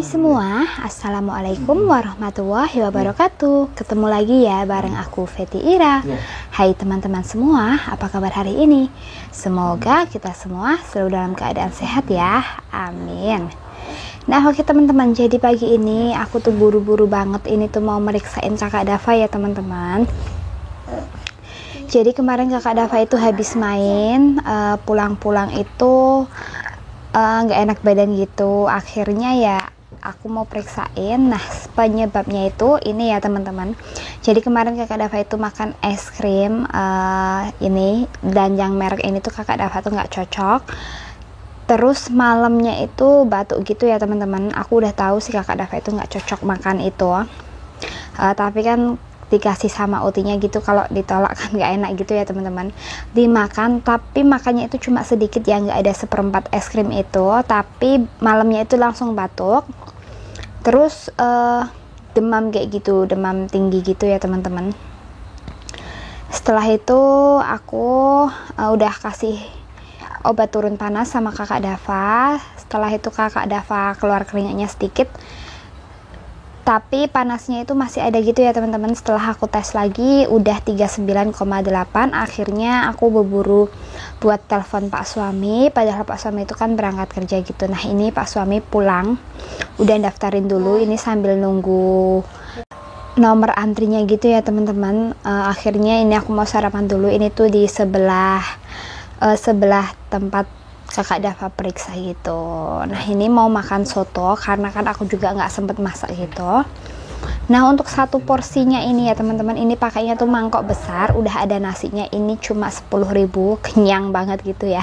Hai semua, Assalamualaikum warahmatullahi wabarakatuh. Ketemu lagi ya bareng aku Feti Ira. Hai teman-teman semua, apa kabar hari ini? Semoga kita semua selalu dalam keadaan sehat ya, amin. Nah oke teman-teman, jadi pagi ini aku tuh buru-buru banget ini tuh mau meriksain kakak Dava ya teman-teman. Jadi kemarin kakak Dava itu habis main, pulang-pulang itu nggak enak badan gitu. Akhirnya ya aku mau periksain. Nah penyebabnya itu ini ya teman-teman. Jadi kemarin kakak Dava itu makan es krim ini, dan yang merek ini tuh kakak Dava tuh nggak cocok. Terus malamnya itu batuk gitu ya teman-teman. Aku udah tahu sih kakak Dava itu nggak cocok makan itu, tapi kan dikasih sama utinya gitu, kalau ditolak kan nggak enak gitu ya teman-teman. Dimakan, tapi makannya itu cuma sedikit ya, nggak ada seperempat es krim itu. Tapi malamnya itu langsung batuk, terus demam kayak gitu, demam tinggi gitu ya teman-teman. Setelah itu aku udah kasih obat turun panas sama kakak Dava. Setelah itu kakak Dava keluar keringatnya sedikit, tapi panasnya itu masih ada gitu ya teman-teman. Setelah aku tes lagi udah 39,8. Akhirnya aku berburu buat telepon pak suami, padahal pak suami itu kan berangkat kerja gitu. Nah ini pak suami pulang, udah daftarin dulu ini sambil nunggu nomor antrinya gitu ya teman-teman. Akhirnya ini aku mau sarapan dulu. Ini tuh di sebelah tempat kakak Dava periksa gitu. Nah ini mau makan soto karena kan aku juga nggak sempet masak gitu. Nah untuk satu porsinya ini ya teman-teman, ini pakainya tuh mangkok besar, udah ada nasinya. Ini cuma 10.000, kenyang banget gitu ya.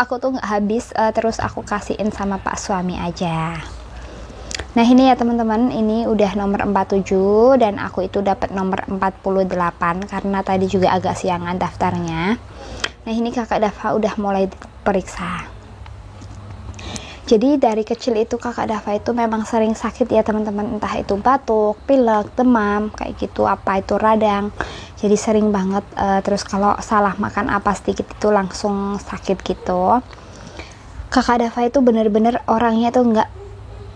Aku tuh nggak habis, terus aku kasihin sama pak suami aja. Nah ini ya teman-teman, ini udah nomor 47 dan aku itu dapat nomor 48 karena tadi juga agak siangan daftarnya. Nah ini kakak Dava udah mulai periksa. Jadi dari kecil itu kakak Dava itu memang sering sakit ya teman-teman, entah itu batuk, pilek, demam kayak gitu, apa itu radang. Jadi sering banget, terus kalau salah makan apa sedikit itu langsung sakit gitu. Kakak Dava itu bener-bener orangnya tuh nggak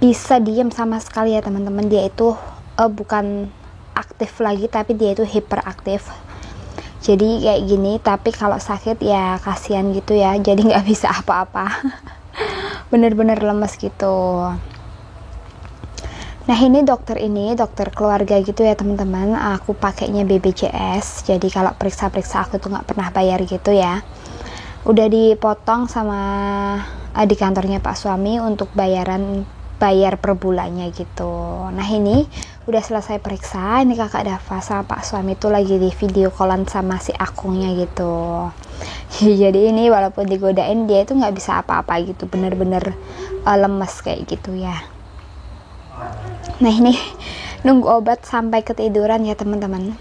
bisa diem sama sekali ya teman-teman. Dia itu bukan aktif lagi, tapi dia itu hiperaktif. Jadi kayak gini, tapi kalau sakit ya kasihan gitu ya, jadi nggak bisa apa-apa. Bener-bener lemes gitu. Nah ini dokter keluarga gitu ya teman-teman. Aku pakainya BPJS, jadi kalau periksa-periksa aku tuh nggak pernah bayar gitu ya. Udah dipotong sama di kantornya pak suami untuk bayar per bulannya gitu. Nah ini udah selesai periksa. Ini kakak Dava sama pak suami tuh lagi di video callan sama si akungnya gitu. Jadi ini walaupun digodain dia itu nggak bisa apa-apa gitu, bener-bener lemes kayak gitu ya. Nah ini nunggu obat sampai ketiduran ya teman-teman.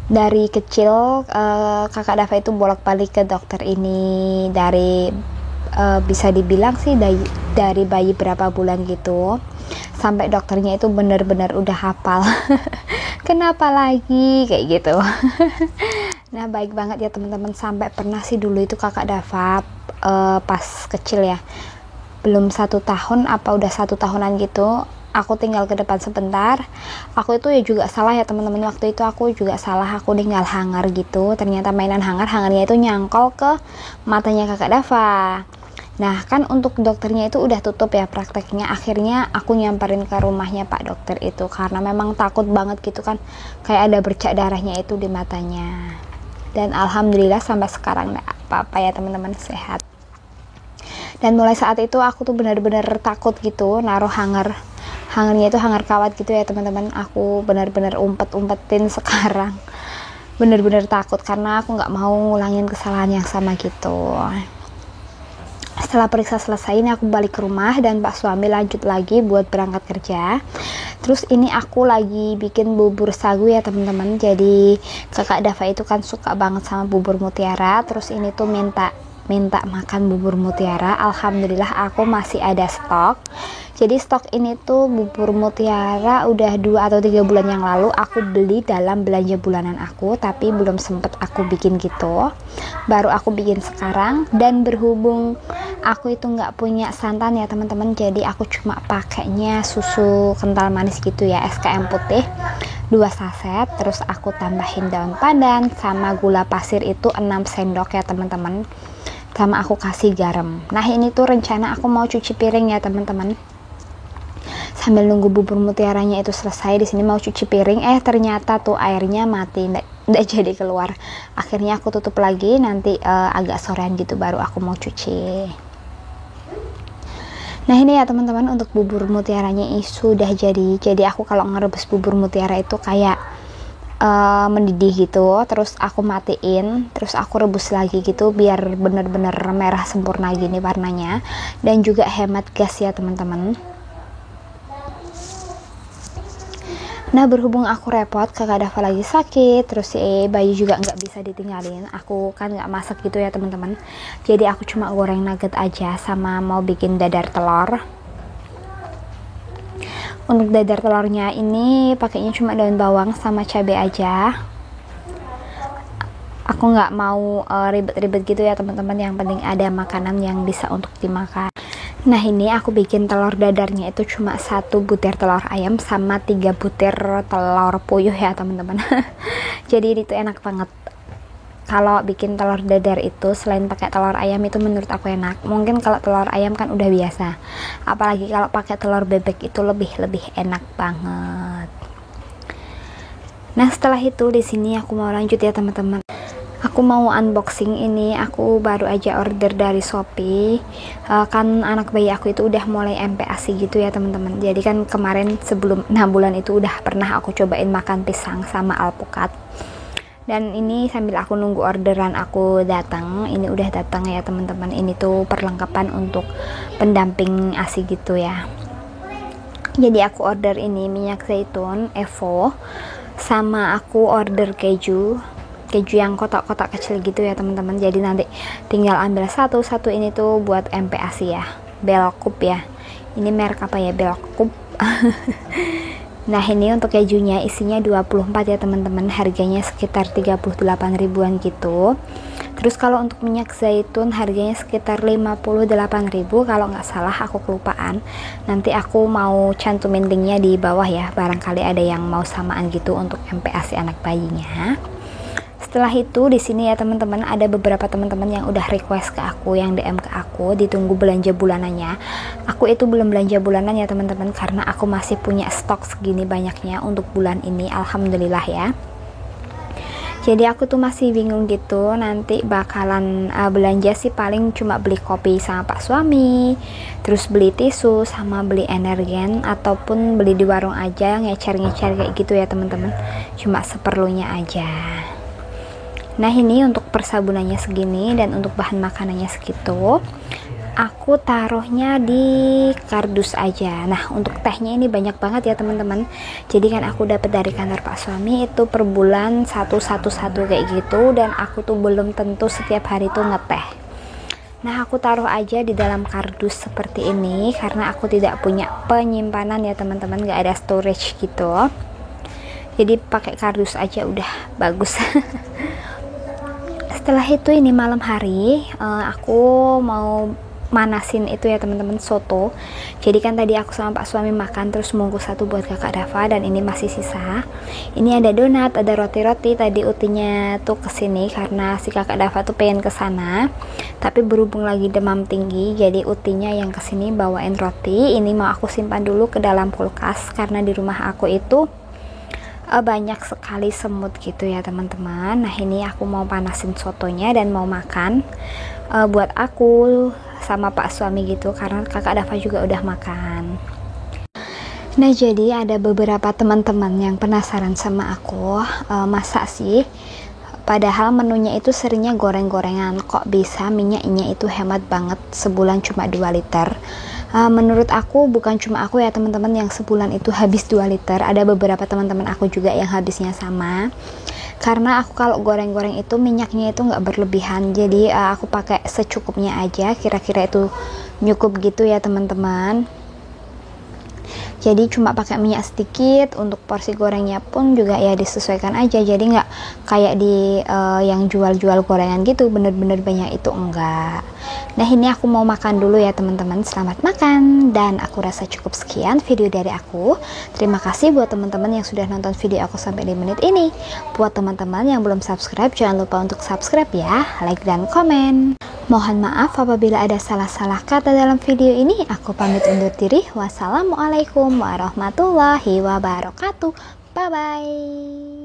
Dari kecil kakak Dava itu bolak-balik ke dokter ini dari bisa dibilang sih dari bayi berapa bulan gitu, sampai dokternya itu bener-bener udah hafal. Kenapa lagi kayak gitu. Nah baik banget ya teman-teman. Sampai pernah sih dulu itu kakak Dava pas kecil ya, belum 1 tahun apa udah 1 tahunan gitu, aku tinggal ke depan sebentar. Aku itu ya juga salah ya teman-teman, waktu itu aku juga salah, aku tinggal hangar gitu. Ternyata mainan hangarnya itu nyangkol ke matanya kakak Dava. Nah kan untuk dokternya itu udah tutup ya prakteknya. Akhirnya aku nyamperin ke rumahnya pak dokter itu karena memang takut banget gitu kan, kayak ada bercak darahnya itu di matanya. Dan alhamdulillah sampai sekarang nggak apa-apa ya teman-teman, sehat. Dan mulai saat itu aku tuh benar-benar takut gitu naruh hangarnya itu hangar kawat gitu ya teman-teman. Aku benar-benar umpetin sekarang, benar-benar takut karena aku nggak mau ngulangin kesalahan yang sama gitu. Setelah periksa selesai ini aku balik ke rumah dan pak suami lanjut lagi buat berangkat kerja. Terus ini aku lagi bikin bubur sagu ya teman-teman. Jadi kakak Dava itu kan suka banget sama bubur mutiara, terus ini tuh minta minta makan bubur mutiara. Alhamdulillah aku masih ada stok. Jadi stok ini tuh bubur mutiara udah 2 atau 3 bulan yang lalu aku beli dalam belanja bulanan aku, tapi belum sempet aku bikin gitu. Baru aku bikin sekarang, dan berhubung aku itu nggak punya santan ya teman-teman, jadi aku cuma pakainya susu kental manis gitu ya, SKM putih 2 saset, terus aku tambahin daun pandan sama gula pasir itu 6 sendok ya teman-teman, sama aku kasih garam. Nah ini tuh rencana aku mau cuci piring ya teman-teman, sambil nunggu bubur mutiaranya itu selesai. Di sini mau cuci piring, ternyata tuh airnya mati, nggak jadi keluar. Akhirnya aku tutup lagi, nanti agak sorean gitu baru aku mau cuci. Nah ini ya teman-teman, untuk bubur mutiaranya ini sudah jadi. Jadi aku kalau ngerebus bubur mutiara itu kayak mendidih gitu, terus aku matiin, terus aku rebus lagi gitu biar bener-bener merah sempurna gini warnanya, dan juga hemat gas ya teman-teman. Nah berhubung aku repot, kakak Dava lagi sakit, terus si bayi juga nggak bisa ditinggalin, aku kan nggak masak gitu ya teman-teman, jadi aku cuma goreng nugget aja sama mau bikin dadar telur. Untuk dadar telurnya ini pakainya cuma daun bawang sama cabai aja. Aku nggak mau ribet-ribet gitu ya teman-teman, yang penting ada makanan yang bisa untuk dimakan. Nah ini aku bikin telur dadarnya itu cuma 1 butir telur ayam sama 3 butir telur puyuh ya teman-teman. Jadi itu enak banget. Kalau bikin telur dadar itu selain pakai telur ayam itu menurut aku enak. Mungkin kalau telur ayam kan udah biasa, apalagi kalau pakai telur bebek itu lebih enak banget. Nah setelah itu di sini aku mau lanjut ya teman-teman. Aku mau unboxing ini, aku baru aja order dari Shopee. Kan anak bayi aku itu udah mulai MPASI gitu ya teman-teman. Jadi kan kemarin sebelum 6 bulan itu udah pernah aku cobain makan pisang sama alpukat. Dan ini sambil aku nunggu orderan aku datang, ini udah datang ya teman-teman. Ini tuh perlengkapan untuk pendamping ASI gitu ya. Jadi aku order ini minyak zaitun Evo, sama aku order keju yang kotak-kotak kecil gitu ya teman-teman. Jadi nanti tinggal ambil satu-satu. Ini tuh buat MPASI ya, Belkup ya. Ini merek apa ya, Belkup. Nah ini untuk kejunya isinya 24 ya teman-teman, harganya sekitar 38 ribuan gitu. Terus kalau untuk minyak zaitun harganya sekitar 58.000 kalau nggak salah, aku kelupaan. Nanti aku mau cantumin linknya di bawah ya, barangkali ada yang mau samaan gitu untuk MPASI anak bayinya. Setelah itu di sini ya teman-teman, ada beberapa teman-teman yang udah request ke aku, yang DM ke aku, ditunggu belanja bulanannya. Aku itu belum belanja bulanan ya teman-teman, karena aku masih punya stok segini banyaknya untuk bulan ini, alhamdulillah ya. Jadi aku tuh masih bingung gitu, nanti bakalan belanja sih paling cuma beli kopi sama pak suami, terus beli tisu sama beli energen, ataupun beli di warung aja ngecer-ngecer kayak gitu ya teman-teman, cuma seperlunya aja. Nah ini untuk persabunannya segini, dan untuk bahan makanannya segitu. Aku taruhnya di kardus aja. Nah untuk tehnya ini banyak banget ya teman-teman. Jadi kan aku dapat dari kantor pak suami itu per bulan satu kayak gitu, dan aku tuh belum tentu setiap hari tuh ngeteh. Nah aku taruh aja di dalam kardus seperti ini, karena aku tidak punya penyimpanan ya teman-teman, nggak ada storage gitu. Jadi pakai kardus aja udah bagus. Setelah itu ini malam hari, aku mau manasin itu ya teman-teman, soto. Jadi kan tadi aku sama pak suami makan, terus bungkus 1 buat kakak Dava, dan ini masih sisa. Ini ada donat, ada roti-roti. Tadi utinya tuh kesini karena si kakak Dava tuh pengen kesana, tapi berhubung lagi demam tinggi, jadi utinya yang kesini bawain roti. Ini mau aku simpan dulu ke dalam kulkas, karena di rumah aku itu banyak sekali semut gitu ya teman-teman. Nah ini aku mau panasin sotonya dan mau makan buat aku sama pak suami gitu, karena kakak Dava juga udah makan. Nah jadi ada beberapa teman-teman yang penasaran sama aku, masa sih padahal menunya itu seringnya goreng-gorengan, kok bisa minyaknya itu hemat banget, sebulan cuma 2 liter. Menurut aku bukan cuma aku ya teman-teman yang sebulan itu habis 2 liter, ada beberapa teman-teman aku juga yang habisnya sama. karena aku kalau goreng-goreng itu minyaknya itu nggak berlebihan, jadi aku pakai secukupnya aja, kira-kira itu cukup gitu ya teman-teman. Jadi cuma pakai minyak sedikit, untuk porsi gorengnya pun juga ya disesuaikan aja, jadi nggak kayak di yang jual-jual gorengan gitu bener-bener banyak, itu enggak. Nah ini aku mau makan dulu ya teman-teman, selamat makan. Dan aku rasa cukup sekian video dari aku. Terima kasih buat teman-teman yang sudah nonton video aku sampai di menit ini. Buat teman-teman yang belum subscribe, jangan lupa untuk subscribe ya, like dan komen. Mohon maaf apabila ada salah-salah kata dalam video ini. Aku pamit undur diri. Wassalamualaikum warahmatullahi wabarakatuh. Bye bye.